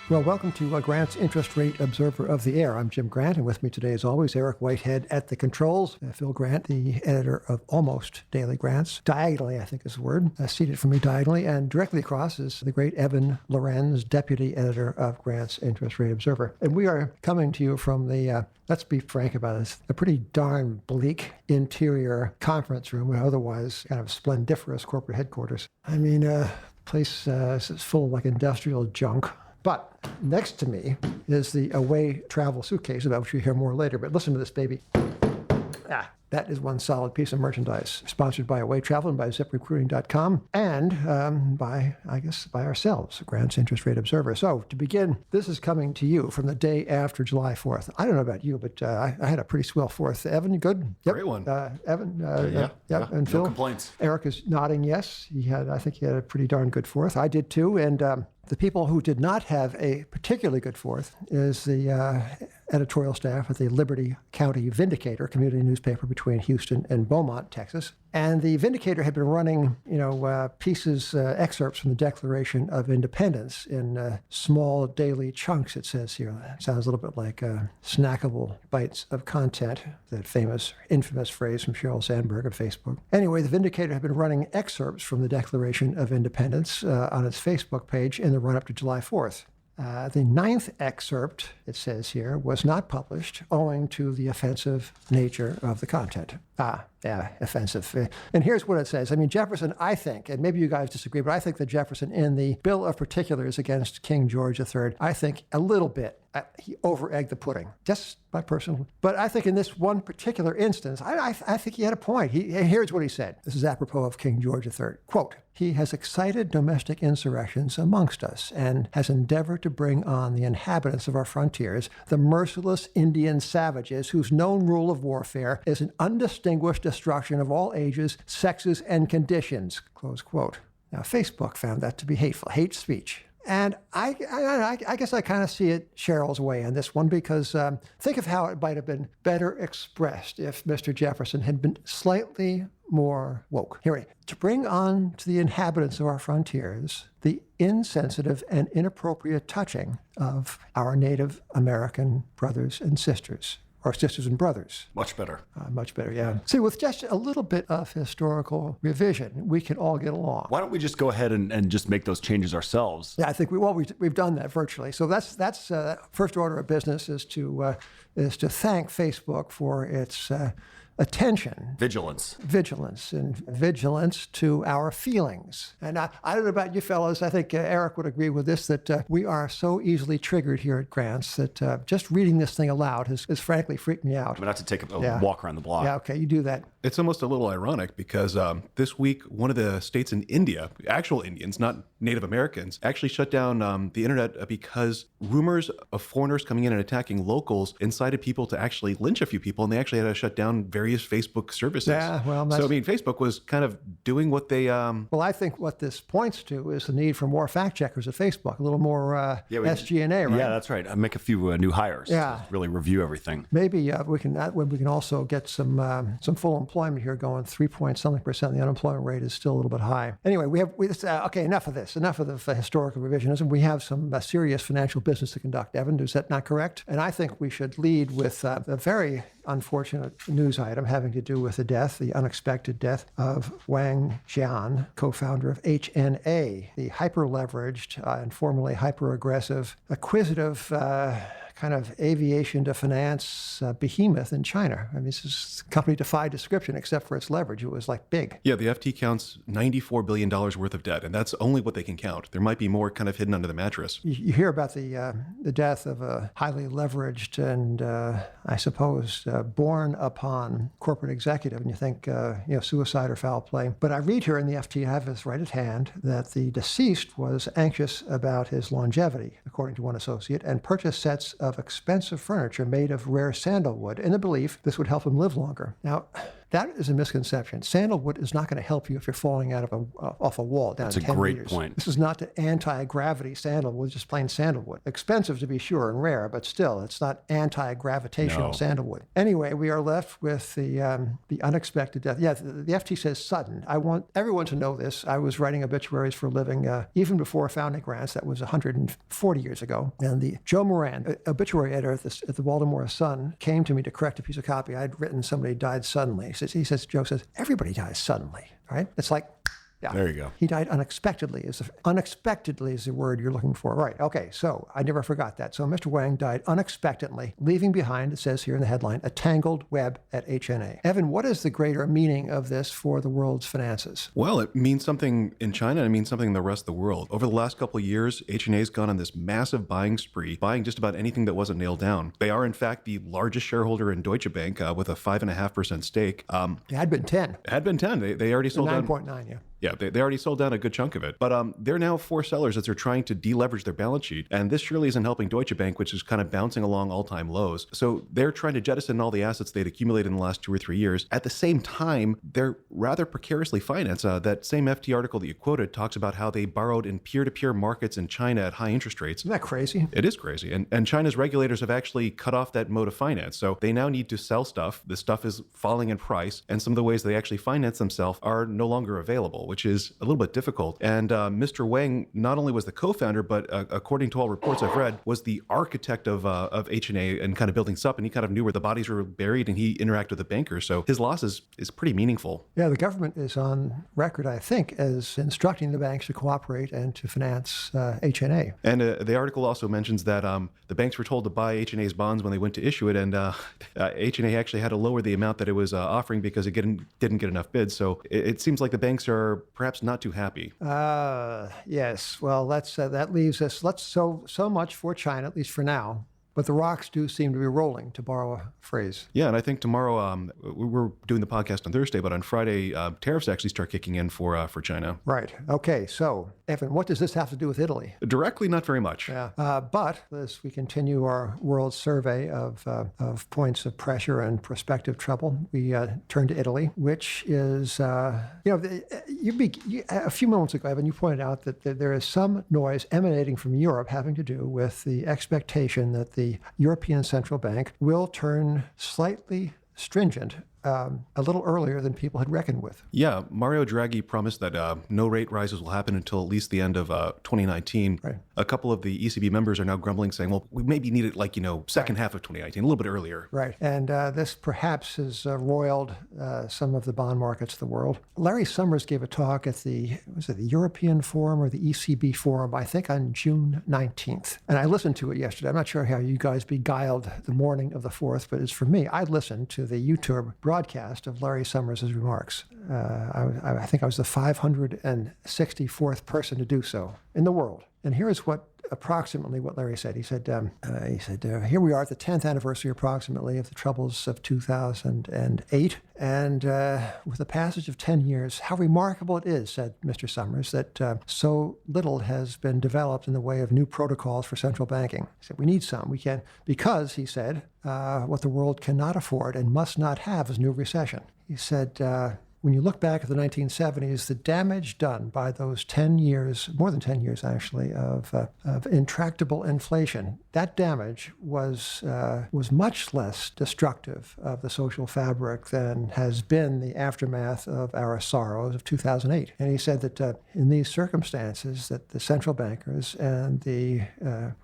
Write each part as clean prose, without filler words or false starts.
Well, welcome to Grant's Interest Rate Observer of the Air. I'm Jim Grant, and with me today, as always, Eric Whitehead at the controls. Phil Grant, the editor of Almost Daily Grants. Diagonally, I think is the word, seated from me diagonally. And directly across is the great Evan Lorenz, deputy editor of Grant's Interest Rate Observer. And we are coming to you from the, let's be frank about this, a pretty darn bleak interior conference room, otherwise kind of splendiferous corporate headquarters. I mean, place is full of like industrial junk. But next to me is the away travel suitcase, about which you'll hear more later. But listen to this, baby. That is one solid piece of merchandise, sponsored by Away Travel and by ZipRecruiting.com, and by ourselves, Grant's Interest Rate Observer. So to begin, this is coming to you from the day after July 4th. I don't know about you, but I had a pretty swell 4th. Evan, you good? Yep. Great one. Evan? Yeah. And Phil? No complaints. Eric is nodding yes. I think he had a pretty darn good 4th. I did too, and the people who did not have a particularly good 4th is the editorial staff at the Liberty County Vindicator, community newspaper between Houston and Beaumont, Texas. And the Vindicator had been running, excerpts from the Declaration of Independence in small daily chunks, it says here. That sounds a little bit like snackable bites of content, that infamous phrase from Sheryl Sandberg of Facebook. Anyway, the Vindicator had been running excerpts from the Declaration of Independence on its Facebook page in the run-up to July 4th. The 9th excerpt, it says here, was not published owing to the offensive nature of the content. Offensive. And here's what it says. I mean, Jefferson, I think, and maybe you guys disagree, but I think that Jefferson, in the Bill of Particulars against King George III, I think a little bit, he over-egged the pudding. Just my personal. But I think in this one particular instance, I think he had a point. Here's what he said. This is apropos of King George III. Quote, "He has excited domestic insurrections amongst us and has endeavored to bring on the inhabitants of our frontiers the merciless Indian savages whose known rule of warfare is an undistinguished destruction of all ages, sexes, and conditions." Close quote. Now, Facebook found that to be hateful, hate speech. And I guess I kind of see it Cheryl's way on this one, because think of how it might have been better expressed if Mr. Jefferson had been slightly more woke. Here, to bring on to the inhabitants of our frontiers the insensitive and inappropriate touching of our Native American brothers and sisters. Or sisters and brothers. Much better. Much better, yeah. See, with just a little bit of historical revision, we can all get along. Why don't we just go ahead and just make those changes ourselves? Yeah, I think we've done that virtually. So that's first order of business is to thank Facebook for its attention. Vigilance to our feelings. And I don't know about you fellows, I think Eric would agree with this, that we are so easily triggered here at Grants that just reading this thing aloud has frankly freaked me out. I'm going to have to take a walk around the block. Yeah, okay, you do that. It's almost a little ironic because this week, one of the states in India, actual Indians, not Native Americans, actually shut down the internet because rumors of foreigners coming in and attacking locals incited people to actually lynch a few people, and they actually had to shut down various Facebook services. Yeah, well, so I mean, Facebook was kind of doing what they... Well, I think what this points to is the need for more fact checkers at Facebook, a little more SG&A, right? Yeah, that's right. I make a few new hires to really review everything. Maybe we can also get some full employment here going. 3-point-something%. The unemployment rate is still a little bit high. Anyway, okay, enough of this. Enough of the historical revisionism. We have some serious financial business to conduct. Evan, is that not correct? And I think we should lead with a very unfortunate news item having to do with the unexpected death of Wang Jian, co-founder of HNA, the hyper-leveraged and formerly hyper-aggressive, acquisitive kind of aviation to finance behemoth in China. I mean, this company defied description except for its leverage. It was like big. Yeah, the FT counts $94 billion worth of debt, and that's only what they can count. There might be more kind of hidden under the mattress. You hear about the death of a highly leveraged and, I suppose, born upon corporate executive, and you think, suicide or foul play. But I read here in the FT, I have this right at hand, that the deceased was anxious about his longevity, according to one associate, and purchased sets of expensive furniture made of rare sandalwood in the belief this would help him live longer. Now, That is a misconception. Sandalwood is not going to help you if you're falling out of off a wall down 10 meters. That's a great point. This is not the anti-gravity sandalwood, just plain sandalwood. Expensive to be sure and rare, but still, it's not anti-gravitational sandalwood. Anyway, we are left with the unexpected death. Yeah, the FT says sudden. I want everyone to know this. I was writing obituaries for a living even before founding grants. That was 140 years ago. And the Joe Moran, obituary editor at the Baltimore Sun, came to me to correct a piece of copy. I'd written somebody died suddenly. Joe says, everybody dies suddenly, right? It's like, yeah. There you go. He died unexpectedly. Unexpectedly is the word you're looking for. Right. Okay. So I never forgot that. So Mr. Wang died unexpectedly, leaving behind, it says here in the headline, a tangled web at HNA. Evan, what is the greater meaning of this for the world's finances? Well, it means something in China and it means something in the rest of the world. Over the last couple of years, HNA's gone on this massive buying spree, buying just about anything that wasn't nailed down. They are, in fact, the largest shareholder in Deutsche Bank with a 5.5% stake. It had been 10. It had been 10. They already sold down 9.9, yeah. Yeah, they already sold down a good chunk of it. But they're now forced sellers as they're trying to deleverage their balance sheet. And this surely isn't helping Deutsche Bank, which is kind of bouncing along all-time lows. So they're trying to jettison all the assets they'd accumulated in the last 2 or 3 years. At the same time, they're rather precariously financed. That same FT article that you quoted talks about how they borrowed in peer-to-peer markets in China at high interest rates. Isn't that crazy? It is crazy. And China's regulators have actually cut off that mode of finance. So they now need to sell stuff. The stuff is falling in price. And some of the ways they actually finance themselves are no longer available, which is a little bit difficult. And Mr. Wang not only was the co-founder, but according to all reports I've read, was the architect of HNA and kind of building this up. And he kind of knew where the bodies were buried and he interacted with the bankers. So his loss is pretty meaningful. Yeah, the government is on record, I think, as instructing the banks to cooperate and to finance HNA. And the article also mentions that the banks were told to buy HNA's bonds when they went to issue it. And HNA actually had to lower the amount that it was offering because it didn't get enough bids. So it seems like the banks are perhaps not too happy. Yes. Well, that leaves us. So much for China, at least for now. But the rocks do seem to be rolling, to borrow a phrase. Yeah, and I think tomorrow, we're doing the podcast on Thursday, but on Friday, tariffs actually start kicking in for China. Right. Okay. So, Evan, what does this have to do with Italy? Directly, not very much. Yeah. But as we continue our world survey of points of pressure and prospective trouble, we turn to Italy, which is, a few moments ago, Evan, you pointed out that there is some noise emanating from Europe having to do with the expectation that the European Central Bank will turn slightly stringent a little earlier than people had reckoned with. Yeah, Mario Draghi promised that no rate rises will happen until at least the end of 2019. Right. A couple of the ECB members are now grumbling, saying, well, we maybe need it second half of 2019, a little bit earlier. Right. And this perhaps has roiled some of the bond markets of the world. Larry Summers gave a talk at the European Forum or the ECB Forum, I think on June 19th. And I listened to it yesterday. I'm not sure how you guys beguiled the morning of the 4th, but as for me, I listened to the YouTube broadcast of Larry Summers' remarks. I think I was the 564th person to do so in the world. And here is approximately what Larry said. He said, here we are at the 10th anniversary approximately of the troubles of 2008. And with the passage of 10 years, how remarkable it is, said Mr. Summers, that so little has been developed in the way of new protocols for central banking. He said, we need some. We can, because, he said, what the world cannot afford and must not have is new recession. He said, when you look back at the 1970s, the damage done by those 10 years, more than 10 years actually, of intractable inflation, that damage was much less destructive of the social fabric than has been the aftermath of our sorrows of 2008. And he said that in these circumstances, that the central bankers and the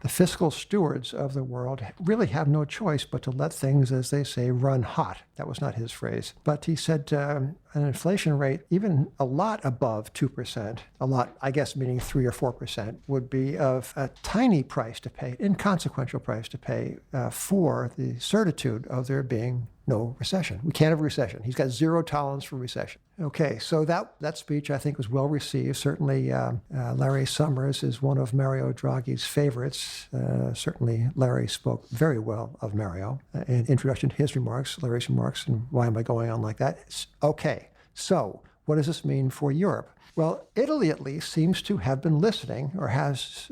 fiscal stewards of the world really have no choice but to let things, as they say, run hot. That was not his phrase. But he said an inflation rate, even a lot above 2%, a lot, I guess, meaning 3 or 4%, would be of a tiny price to pay, inconsequential price to pay for the certitude of there being no recession. We can't have a recession. He's got zero tolerance for recession. Okay, so that speech, I think, was well received. Certainly, Larry Summers is one of Mario Draghi's favorites. Certainly, Larry spoke very well of Mario. In introduction to his remarks, Larry's remarks, and why am I going on like that? Okay, so what does this mean for Europe? Well, Italy at least seems to have been listening or has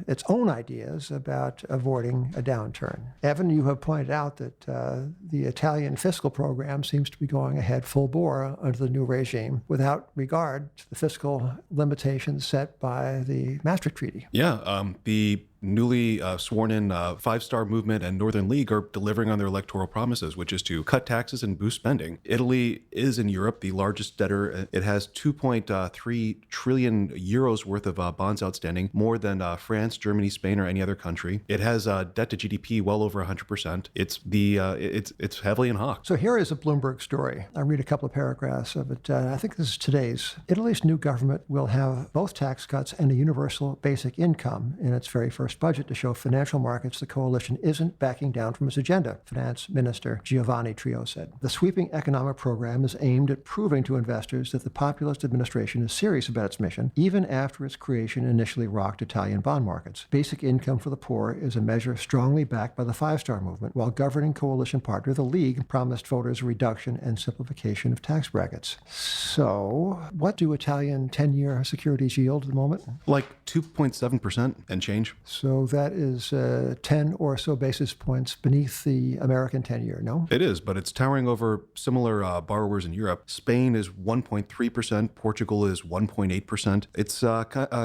its own ideas about avoiding a downturn. Evan, you have pointed out that the Italian fiscal program seems to be going ahead full bore under the new regime without regard to the fiscal limitations set by the Maastricht Treaty. Yeah, the newly sworn-in Five-Star Movement and Northern League are delivering on their electoral promises, which is to cut taxes and boost spending. Italy is in Europe the largest debtor. It has 2.3 trillion euros worth of bonds outstanding, more than France, Germany, Spain, or any other country. It has debt to GDP well over 100%. It's heavily in hock. So here is a Bloomberg story. I read a couple of paragraphs of it. I think this is today's. Italy's new government will have both tax cuts and a universal basic income in its very first budget to show financial markets the coalition isn't backing down from its agenda, Finance Minister Giovanni Trio said. The sweeping economic program is aimed at proving to investors that the populist administration is serious about its mission, even after its creation initially rocked Italian bond markets. Basic income for the poor is a measure strongly backed by the Five-Star Movement, while governing coalition partner, the League, promised voters a reduction and simplification of tax brackets. So, what do Italian 10-year securities yield at the moment? Like 2.7% and change. So that is 10 or so basis points beneath the American 10-year, no? It is, but it's towering over similar borrowers in Europe. Spain is 1.3%. Portugal is 1.8%. It's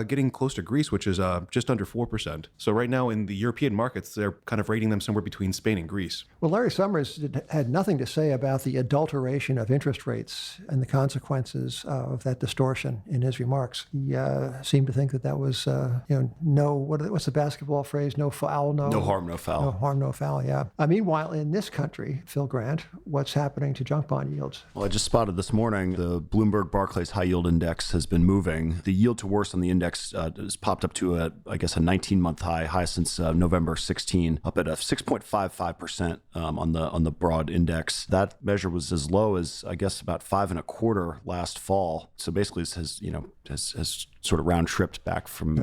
getting close to Greece, which is just under 4%. So right now in the European markets, they're kind of rating them somewhere between Spain and Greece. Well, Larry Summers had nothing to say about the adulteration of interest rates and the consequences of that distortion in his remarks. He seemed to think that was, what's the basketball phrase? No foul, no harm, no foul. No harm, no foul, yeah. Meanwhile, in this country, Phil Grant, what's happening to junk bond yields? Well, I just spotted this morning the Bloomberg Barclays High Yield Index has been moving. The yield to worst on the index has popped up to a 19-month high since November 16, up at a 6.55% on the broad index. That measure was as low as about 5.25 last fall. So basically, this has sort of round tripped back from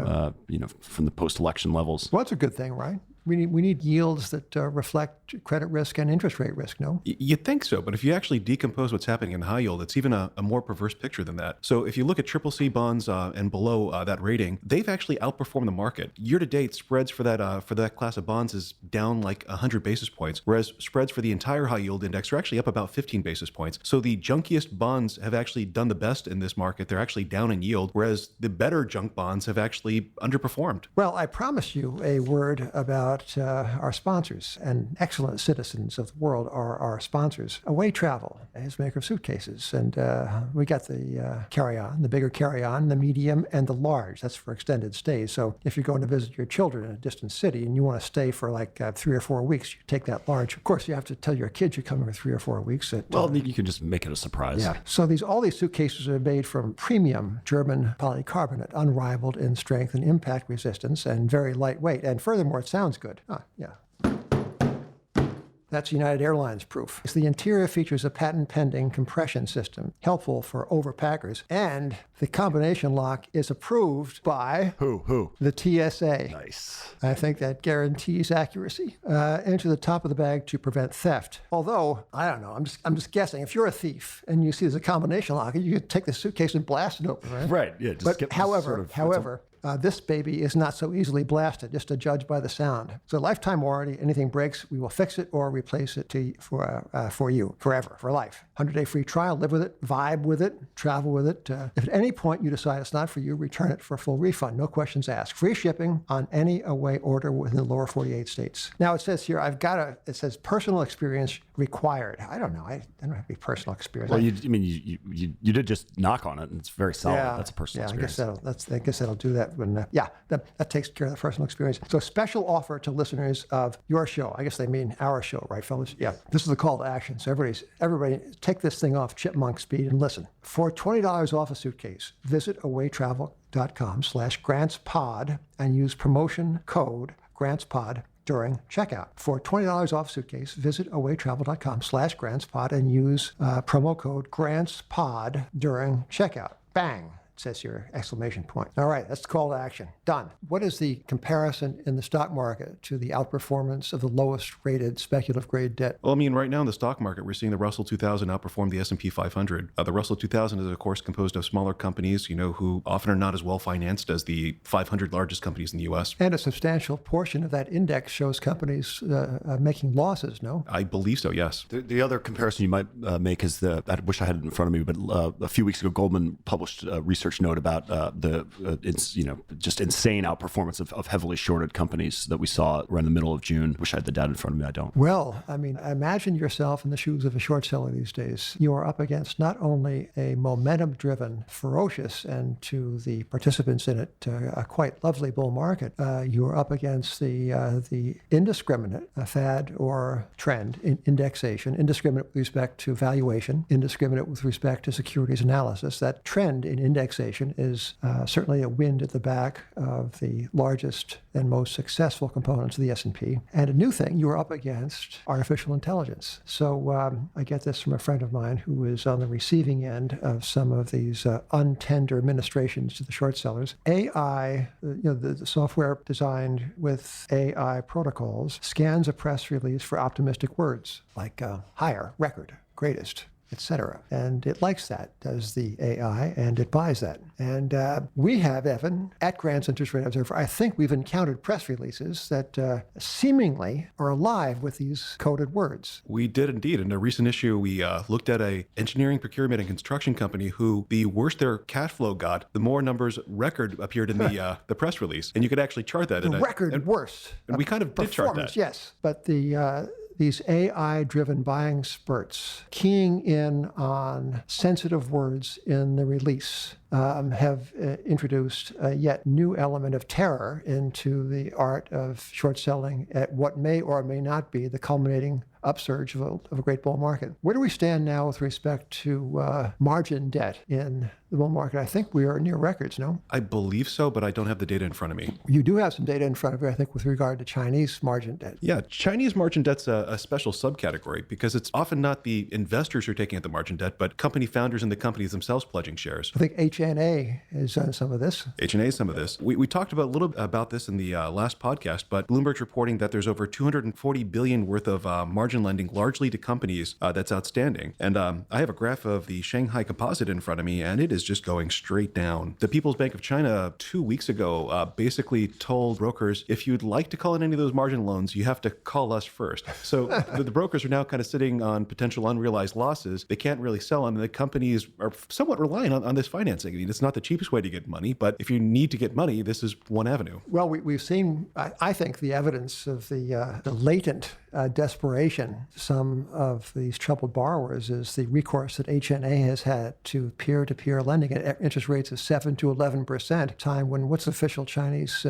from the post-election levels. Well, that's a good thing, right? We need yields that reflect credit risk and interest rate risk, no? You'd think so, but if you actually decompose what's happening in high yield, it's even a more perverse picture than that. So if you look at CCC bonds and below that rating, they've actually outperformed the market. Year to date, spreads for that class of bonds is down like 100 basis points, whereas spreads for the entire high yield index are actually up about 15 basis points. So the junkiest bonds have actually done the best in this market. They're actually down in yield, whereas the better junk bonds have actually underperformed. Well, I promised you a word about our sponsors, and excellent citizens of the world are our sponsors. Away Travel is maker of suitcases, and we got the carry-on, the bigger carry-on, the medium, and the large. That's for extended stays. So if you're going to visit your children in a distant city and you want to stay for like 3 or 4 weeks, you take that large. Of course, you have to tell your kids you're coming for 3 or 4 weeks. Well, you can just make it a surprise. Yeah. So all these suitcases are made from premium German polycarbonate, unrivaled in strength and impact resistance, and very lightweight. And furthermore, it sounds good. Yeah. That's United Airlines proof. The interior features a patent-pending compression system, helpful for overpackers, and the combination lock is approved by... Who? The TSA. Nice. I think that guarantees accuracy. Enter the top of the bag to prevent theft. Although, I don't know, I'm just guessing. If you're a thief and you see there's a combination lock, you could take the suitcase and blast it open, right? Right, yeah. However, this baby is not so easily blasted, just to judge by the sound. So lifetime warranty, anything breaks, we will fix it or replace it for you, forever, for life. 100-day free trial, live with it, vibe with it, travel with it. If at any point you decide it's not for you, return it for a full refund, no questions asked. Free shipping on any away order within the lower 48 states. Now it says here, it says personal experience required. I don't know, I don't have any personal experience. Well, you did just knock on it, and it's very solid. Yeah, that's a personal experience. I guess that'll do that. When, that takes care of the personal experience. So special offer to listeners of your show. I guess they mean our show, right, fellas? Yeah. This is the call to action. So everybody take this thing off chipmunk speed and listen. For $20 off a suitcase, visit awaytravel.com/grantspod and use promotion code grantspod during checkout. For $20 off suitcase, visit awaytravel.com/grantspod and use promo code grantspod during checkout. Bang. says here, exclamation point. All right, that's the call to action. Done. What is the comparison in the stock market to the outperformance of the lowest rated speculative grade debt? Well, I mean, right now in the stock market, we're seeing the Russell 2000 outperform the S&P 500. The Russell 2000 is, of course, composed of smaller companies, who often are not as well financed as the 500 largest companies in the U.S. And a substantial portion of that index shows companies making losses, no? I believe so, yes. The other comparison you might make is I wish I had it in front of me, but a few weeks ago, Goldman published a research note about just insane outperformance of heavily shorted companies that we saw around the middle of June. Wish I had the data in front of me. I don't. Well, I mean, imagine yourself in the shoes of a short seller these days. You are up against not only a momentum-driven, ferocious, and to the participants in it, a quite lovely bull market. You are up against the indiscriminate fad or trend in indexation, indiscriminate with respect to valuation, indiscriminate with respect to securities analysis. That trend in indexation is certainly a wind at the back of the largest and most successful components of the S&P. And a new thing, you're up against artificial intelligence. So I get this from a friend of mine who is on the receiving end of some of these untender ministrations to the short sellers. AI, the software designed with AI protocols, scans a press release for optimistic words like higher, record, greatest, etc. And it likes that, does the AI, and it buys that. And we have, Evan, at Grant's Interest Rate Observer, I think we've encountered press releases that seemingly are alive with these coded words. We did indeed. In a recent issue, we looked at a engineering, procurement, and construction company who the worse their cash flow got, the more numbers record appeared in the press release. And you could actually chart that. Worst. And we kind of did chart that. Yes, but these AI-driven buying spurts, keying in on sensitive words in the release, have introduced a yet new element of terror into the art of short selling at what may or may not be the culminating upsurge of a great bull market. Where do we stand now with respect to margin debt in the bull market? I think we are near records, no? I believe so, but I don't have the data in front of me. You do have some data in front of you, I think, with regard to Chinese margin debt. Yeah, Chinese margin debt's a special subcategory because it's often not the investors who are taking out the margin debt, but company founders and the companies themselves pledging shares. I think HNA has done some of this. HNA is some of this. We talked about a little about this in the last podcast, but Bloomberg's reporting that there's over $240 billion worth of margin lending, largely to companies, that's outstanding. And I have a graph of the Shanghai Composite in front of me, and it is just going straight down. The People's Bank of China 2 weeks ago basically told brokers, if you'd like to call in any of those margin loans, you have to call us first. So the brokers are now kind of sitting on potential unrealized losses. They can't really sell them, and the companies are somewhat relying on this financing. I mean, it's not the cheapest way to get money, but if you need to get money, this is one avenue. Well, we've seen, I think, the evidence of the latent desperation. Some of these troubled borrowers is the recourse that HNA has had to peer-to-peer lending at interest rates of 7 to 11%, time when what's official Chinese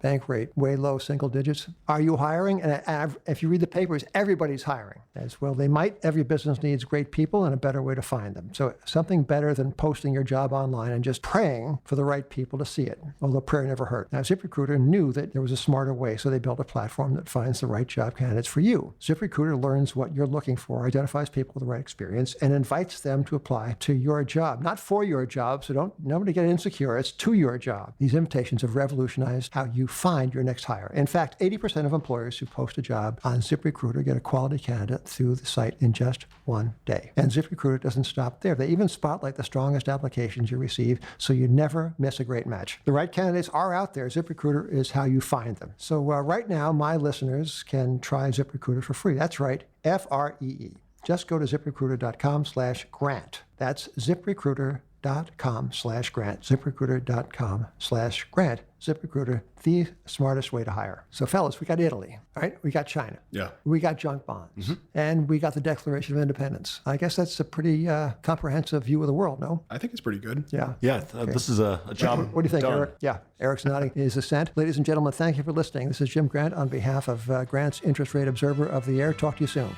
bank rate? Way low single digits. Are you hiring? And if you read the papers, everybody's hiring as well. They might. Every business needs great people and a better way to find them. So something better than posting your job online and just praying for the right people to see it, although prayer never hurt. Now, ZipRecruiter knew that there was a smarter way, so they built a platform that finds the right job candidates for you. ZipRecruiter learns what you're looking for, identifies people with the right experience, and invites them to apply to your job. Not for your job, so nobody get insecure. It's to your job. These invitations have revolutionized how you find your next hire. In fact, 80% of employers who post a job on ZipRecruiter get a quality candidate through the site in just one day. And ZipRecruiter doesn't stop there. They even spotlight the strongest applications you receive, so you never miss a great match. The right candidates are out there. ZipRecruiter is how you find them. So right now, my listeners can try ZipRecruiter for free. That's right, Free. Just go to ZipRecruiter.com/grant. That's ZipRecruiter.com/grant. ZipRecruiter.com/grant. ZipRecruiter, the smartest way to hire. So fellas, we got Italy, right? We got China. Yeah. We got junk bonds. And we got the Declaration of Independence. I guess that's a pretty comprehensive view of the world, no? I think it's pretty good. Yeah. Yeah, this is a job. What do you think, done. Eric? Yeah, Eric's nodding his assent. Ladies and gentlemen, thank you for listening. This is Jim Grant on behalf of Grant's Interest Rate Observer of the Air. Talk to you soon.